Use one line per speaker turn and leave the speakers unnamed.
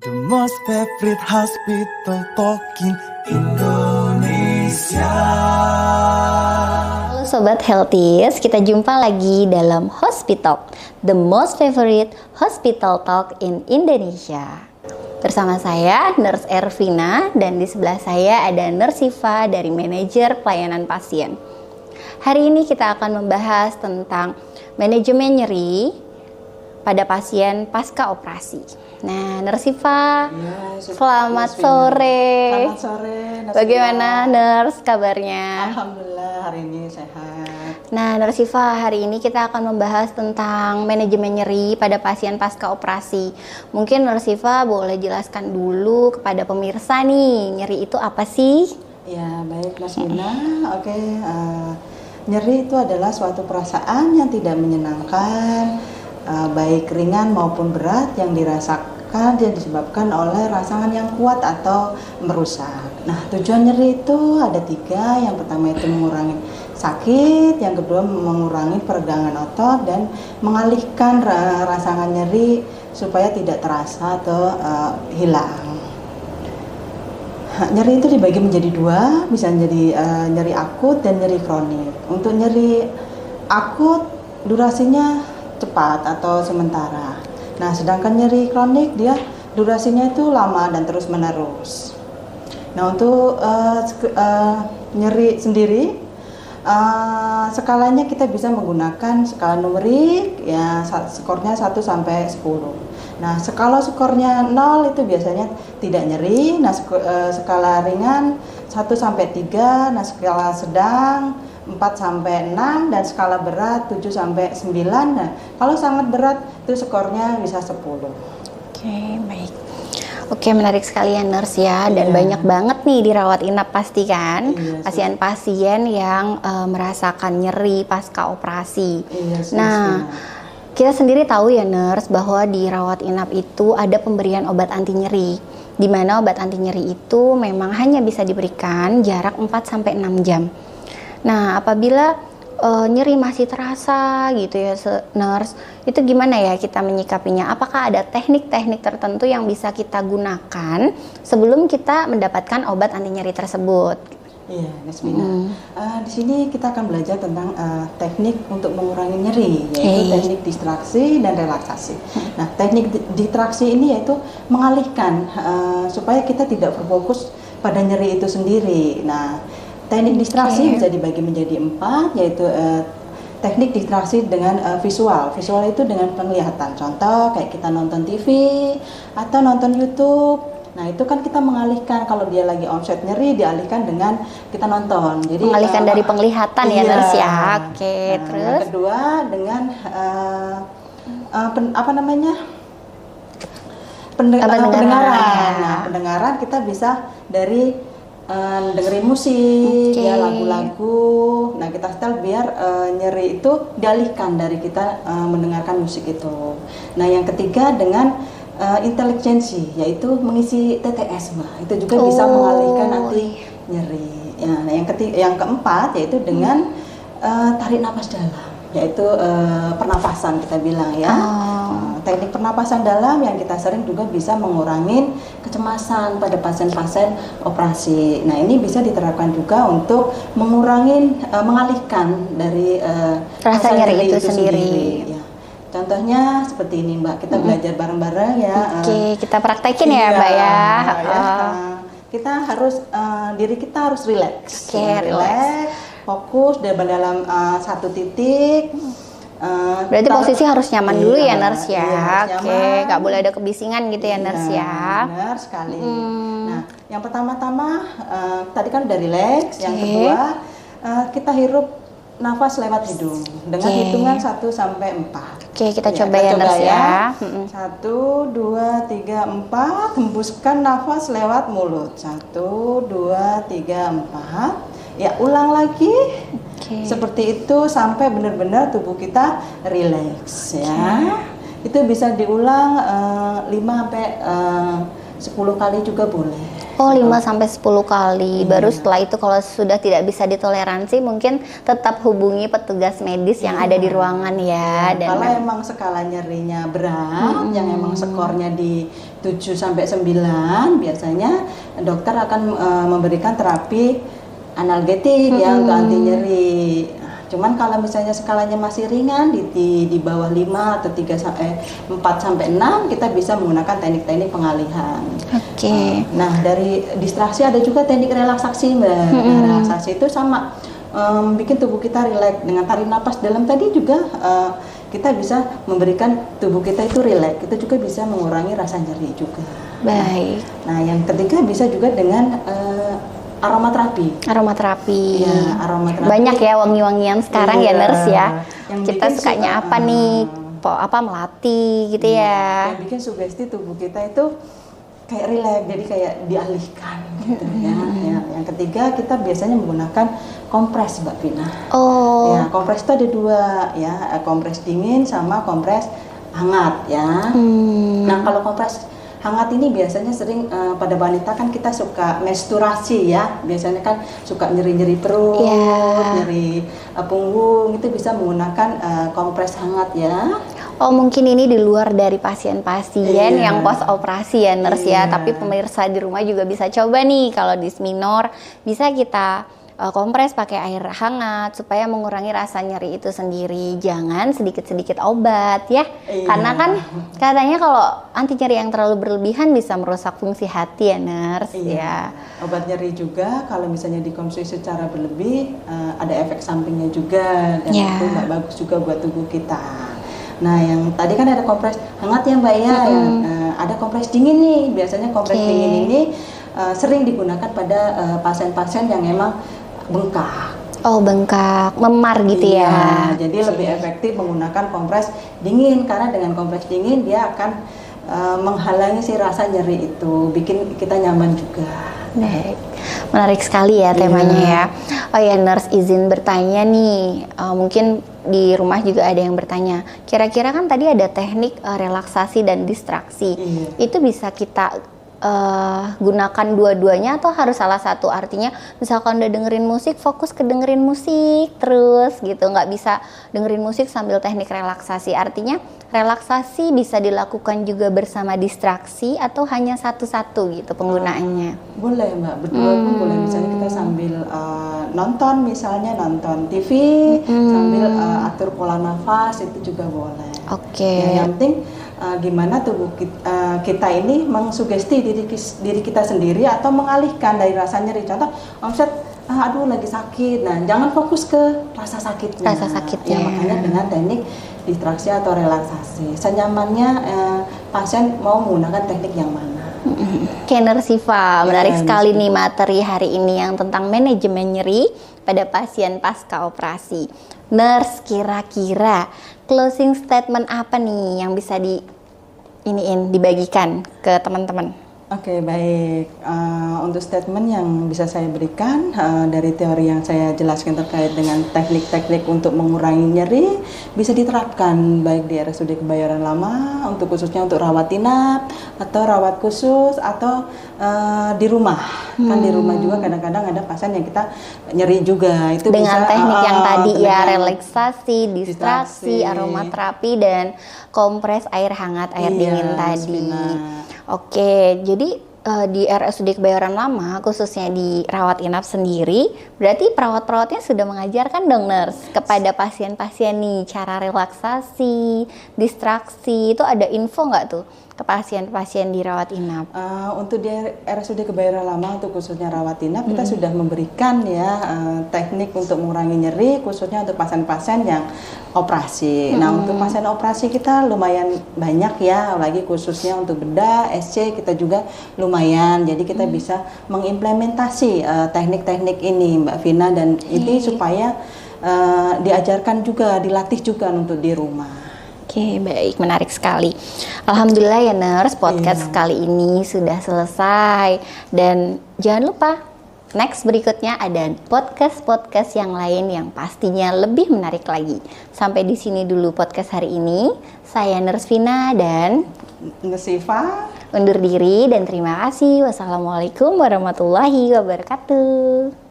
The most favorite hospital talk in Indonesia.
Halo Sobat Healthies, kita jumpa lagi dalam Hospital, the most favorite hospital talk in Indonesia. Bersama saya, Nurse Ervina, dan di sebelah saya ada Nurse Siva dari Manajer Pelayanan Pasien. Hari ini kita akan membahas tentang manajemen nyeri pada pasien pasca operasi. Nah, Nurse Siva, selamat sore.
Selamat sore.
Bagaimana Nurse kabarnya?
Alhamdulillah hari ini sehat.
Nah, Nurse Siva, hari ini kita akan membahas tentang manajemen nyeri pada pasien pasca operasi. Mungkin Nurse Siva boleh jelaskan dulu kepada pemirsa nih, nyeri itu apa sih?
Ya, baik Mas Bina. Oke, nyeri itu adalah suatu perasaan yang tidak menyenangkan, baik ringan maupun berat yang dirasakan dan disebabkan oleh rangsangan yang kuat atau merusak. Nah, tujuan nyeri itu ada 3. Yang pertama itu mengurangi sakit, yang kedua mengurangi peregangan otot dan mengalihkan rangsangan nyeri supaya tidak terasa atau hilang. Nyeri itu dibagi menjadi 2, bisa menjadi nyeri akut dan nyeri kronik. Untuk nyeri akut durasinya cepat atau sementara. Nah, sedangkan nyeri kronik dia durasinya itu lama dan terus menerus. Nah, untuk nyeri sendiri skalanya kita bisa menggunakan skala numerik ya, skornya 1 sampai 10. Nah, skala skornya 0 itu biasanya tidak nyeri. Nah, skala ringan 1 sampai 3, nah skala sedang 4 sampai 6 dan skala berat 7 sampai 9. Nah, kalau sangat berat itu skornya bisa 10.
Oke, baik. Oke, menarik sekali ya Nurse ya, dan banyak banget nih dirawat inap pasti kan, pasien-pasien yang merasakan nyeri pasca operasi. Nah, kita sendiri tahu ya Nurse bahwa di rawat inap itu ada pemberian obat anti nyeri, di mana obat anti nyeri itu memang hanya bisa diberikan jarak 4 sampai 6 jam. Nah, apabila nyeri masih terasa gitu ya Nurse, itu gimana ya kita menyikapinya? Apakah ada teknik-teknik tertentu yang bisa kita gunakan sebelum kita mendapatkan obat anti nyeri tersebut?
Iya, Nasmina. Di sini kita akan belajar tentang teknik untuk mengurangi nyeri, yaitu teknik distraksi dan relaksasi. Nah, teknik distraksi ini yaitu mengalihkan supaya kita tidak berfokus pada nyeri itu sendiri. Nah, teknik distraksi bisa dibagi menjadi 4, yaitu teknik distraksi dengan visual. Visual itu dengan penglihatan. Contoh kayak kita nonton TV atau nonton YouTube. Nah, itu kan kita mengalihkan, kalau dia lagi onset nyeri dialihkan dengan kita nonton. Jadi
mengalihkan dari penglihatan ya Nurse ya. Oke, terus
yang kedua dengan pendengaran. Nah, pendengaran kita bisa dari dengerin musik, ya lagu-lagu. Nah, kita setel biar nyeri itu dialihkan dari kita mendengarkan musik itu. Nah, yang ketiga dengan intelijensi, yaitu mengisi TTS, Mbak. Itu juga bisa mengalihkan nanti nyeri. Ya, nah, yang keempat yaitu dengan tarik napas dalam, yaitu pernapasan kita bilang ya. Teknik pernapasan dalam yang kita sering juga bisa mengurangi kecemasan pada pasien-pasien operasi. Nah, ini bisa diterapkan juga untuk mengalihkan dari
rasa nyeri itu sendiri.
Ya. Contohnya seperti ini Mbak, kita belajar bareng-bareng ya.
Oke, kita praktekin ya Mbak ya.
Kita harus diri kita harus rileks.
Relax.
Fokus dalam satu titik.
Berarti posisi harus nyaman dulu ya Nurse ya.
Iya,
Oke, nggak boleh ada kebisingan gitu ya Nurse ya.
Benar sekali. Nah, yang pertama-tama tadi kan udah rileks. Yang kedua kita hirup nafas lewat hidung dengan hitungan 1 sampai 4.
Oke, kita coba ya Nurse ya.
1, 2, 3, 4. Hembuskan nafas lewat mulut. 1, 2, 3, 4. Ya, ulang lagi. Seperti itu sampai benar-benar tubuh kita rileks ya. Itu bisa diulang 5 sampai 10 kali juga boleh.
Oh, 5-10 kali. Baru setelah itu kalau sudah tidak bisa ditoleransi mungkin tetap hubungi petugas medis yang ada di ruangan ya. Dan
kalau emang skala nyerinya berat, yang emang skornya di 7 sampai 9, biasanya dokter akan memberikan terapi analgetik ya untuk anti nyeri. Cuman kalau misalnya skalanya masih ringan di bawah 5 atau 4 sampai 6, kita bisa menggunakan teknik-teknik pengalihan.
Oke.
Nah, dari distraksi ada juga teknik relaksasi, Mbak. Relaksasi itu sama bikin tubuh kita rileks dengan tarik napas dalam tadi juga kita bisa memberikan tubuh kita itu rileks. Itu juga bisa mengurangi rasa nyeri juga.
Baik.
Nah, yang ketiga bisa juga dengan aromaterapi.
Aromaterapi.
Ya, aromaterapi.
Banyak ya wangi-wangian sekarang ya nurse ya.
Yang
Kita
bikin
sukanya apa nih? Melati gitu ya.
Yang bikin sugesti tubuh kita itu kayak rileks, jadi kayak dialihkan gitu ya. Yang ketiga kita biasanya menggunakan kompres, Mbak Vina.
Oh.
Ya, kompres itu ada 2 ya, kompres dingin sama kompres hangat ya. Nah, kalau kompres hangat ini biasanya sering pada wanita kan kita suka menstruasi ya, biasanya kan suka nyeri-nyeri perut, nyeri punggung, itu bisa menggunakan kompres hangat ya.
Oh, mungkin ini di luar dari pasien-pasien yang post operasi ya nurse ya, tapi pemirsa di rumah juga bisa coba nih kalau disminor bisa kita kompres pakai air hangat supaya mengurangi rasa nyeri itu sendiri. Jangan sedikit-sedikit obat ya. Karena kan katanya kalau anti nyeri yang terlalu berlebihan bisa merusak fungsi hati ya nurse ya.
Obat nyeri juga kalau misalnya dikonsumsi secara berlebih ada efek sampingnya juga dan itu nggak bagus juga buat tubuh kita. Nah, yang tadi kan ada kompres hangat ya Mbak ya, ada kompres dingin nih. Biasanya kompres dingin ini sering digunakan pada pasien-pasien yang emang bengkak.
Oh, bengkak, memar gitu ya.
Jadi lebih efektif menggunakan kompres dingin karena dengan kompres dingin dia akan menghalangi si rasa nyeri itu, bikin kita nyaman juga.
Baik, menarik sekali ya temanya ya. Oh ya nurse, izin bertanya nih, mungkin di rumah juga ada yang bertanya. Kira-kira kan tadi ada teknik relaksasi dan distraksi. Itu bisa kita gunakan dua-duanya atau harus salah satu? Artinya misalkan udah dengerin musik, fokus ke dengerin musik terus gitu, nggak bisa dengerin musik sambil teknik relaksasi. Artinya relaksasi bisa dilakukan juga bersama distraksi atau hanya satu-satu gitu penggunaannya?
Boleh Mbak, berdua pun boleh. Misalnya kita sambil nonton, misalnya nonton TV sambil atur pola nafas, itu juga boleh.
Oke.
Yang penting gimana tubuh kita ini mengsugesti diri kita sendiri atau mengalihkan dari rasa nyeri. Contoh, omset aduh lagi sakit. Nah, jangan fokus ke rasa sakitnya.
Rasa sakitnya.
Ya, makanya dengan teknik distraksi atau relaksasi. Senyamannya pasien mau menggunakan teknik yang mana.
Kenner Siva, menarik sekali nih materi hari ini yang tentang manajemen nyeri pada pasien pasca operasi. Nurse, kira-kira closing statement apa nih yang bisa dibagikan ke teman-teman?
Oke, baik. Untuk statement yang bisa saya berikan dari teori yang saya jelaskan terkait dengan teknik-teknik untuk mengurangi nyeri bisa diterapkan baik di RSUD Kebayoran Lama, khususnya untuk rawat inap atau rawat khusus atau di rumah. Kan di rumah juga kadang-kadang ada pasien yang kita nyeri juga. Itu
dengan
bisa,
teknik yang tadi ya, relaksasi, distraksi, aromaterapi dan kompres air hangat, air dingin tadi. Oke, jadi di RSUD Kebayoran Lama, khususnya di rawat inap sendiri, berarti perawat-perawatnya sudah mengajarkan dong nurse kepada pasien-pasien nih cara relaksasi, distraksi, itu ada info nggak tuh ke pasien-pasien di rawat inap?
Untuk di RSUD Kebayoran Lama, untuk khususnya rawat inap, kita sudah memberikan ya teknik untuk mengurangi nyeri, khususnya untuk pasien-pasien yang operasi. Nah, untuk pasien operasi kita lumayan banyak ya, lagi khususnya untuk bedah, SC kita juga lumayan. Jadi kita bisa mengimplementasi teknik-teknik ini, Mbak Vina, dan ini supaya diajarkan juga, dilatih juga untuk di rumah.
Oke, baik, menarik sekali. Alhamdulillah ya nurse, podcast kali ini sudah selesai. Dan jangan lupa, next berikutnya ada podcast-podcast yang lain yang pastinya lebih menarik lagi. Sampai di sini dulu podcast hari ini. Saya Nurse Vina dan
Nurse Siva.
undur diri dan terima kasih. Wassalamualaikum warahmatullahi wabarakatuh.